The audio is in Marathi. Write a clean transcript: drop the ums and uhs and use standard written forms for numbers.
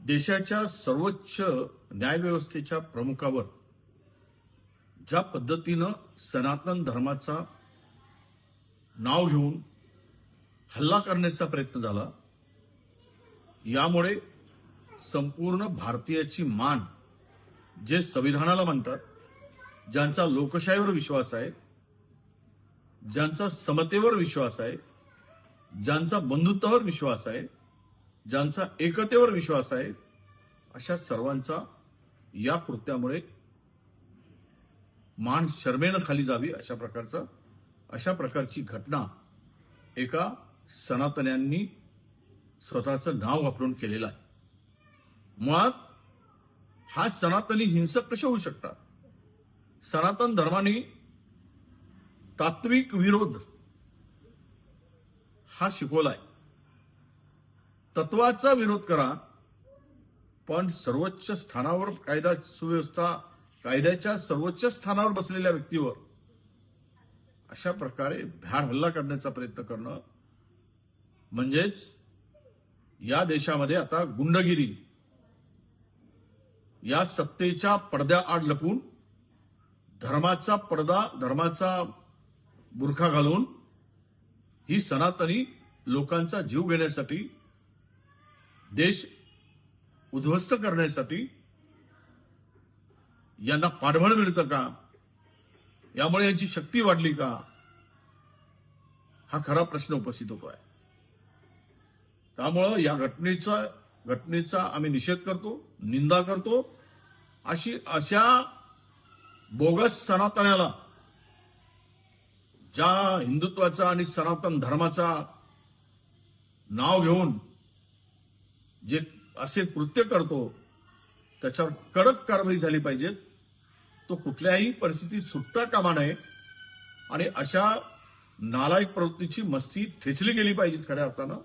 देशाच्या सर्वोच्च न्यायव्यवस्थेच्या प्रमुखावर ज्या पद्धतीनं सनातन धर्माचा नाव घेऊन हल्ला करण्याचा प्रयत्न झाला, यामुळे संपूर्ण भारतीयाची मान, जे संविधानाला म्हणतात, ज्यांचा लोकशाहीवर विश्वास आहे, ज्यांचा समतेवर विश्वास आहे, ज्यांचा बंधुत्वावर विश्वास आहे, ज्यांचा एकतेवर विश्वास आहे, अशा सर्वांचा या कृत्यामुळे मान शरमेनं खाली जावी अशा प्रकारची घटना एका सनातन्यांनी स्वतःचं नाव वापरून केलेलं आहे. मुळात हा सनातनी हिंसक कसे होऊ शकतात? सनातन धर्माने तात्विक विरोध हा शिकवलाय. तत्वाचा विरोध करा, पण सर्वोच्च स्थानावर कायदा सुव्यवस्था, कायद्याच्या सर्वोच्च स्थानावर बसलेल्या व्यक्तीवर अशा प्रकारे भ्याड हल्ला करण्याचा प्रयत्न करणं म्हणजेच या देशामध्ये आता गुंडगिरी, या सत्तेच्या पडद्याआड लपून धर्माचा बुरखा घालून ही सनातनी लोकांचा जीव घेण्यासाठी, देश उद्ध्वस्त करण्यासाठी यांना पाठबळ मिळतं का? यामुळे यांची शक्ती वाढली का? हा खरा प्रश्न उपस्थित होतोय. त्यामुळं या घटनेचा आम्ही निषेध करतो, निंदा करतो. अशा बोगस सनातन्याला, ज्या हिंदुत्वाचा आणि सनातन धर्माचा नाव घेऊन जे असे कृत्य करतो, त्याच्यावर कडक कारवाई झाली पाहिजे. तो कुठल्याही परिस्थितीत सुटता कामा नये आणि अशा नालायक प्रवृत्तीची मस्ती ठेचली गेली पाहिजे खऱ्या अर्थानं.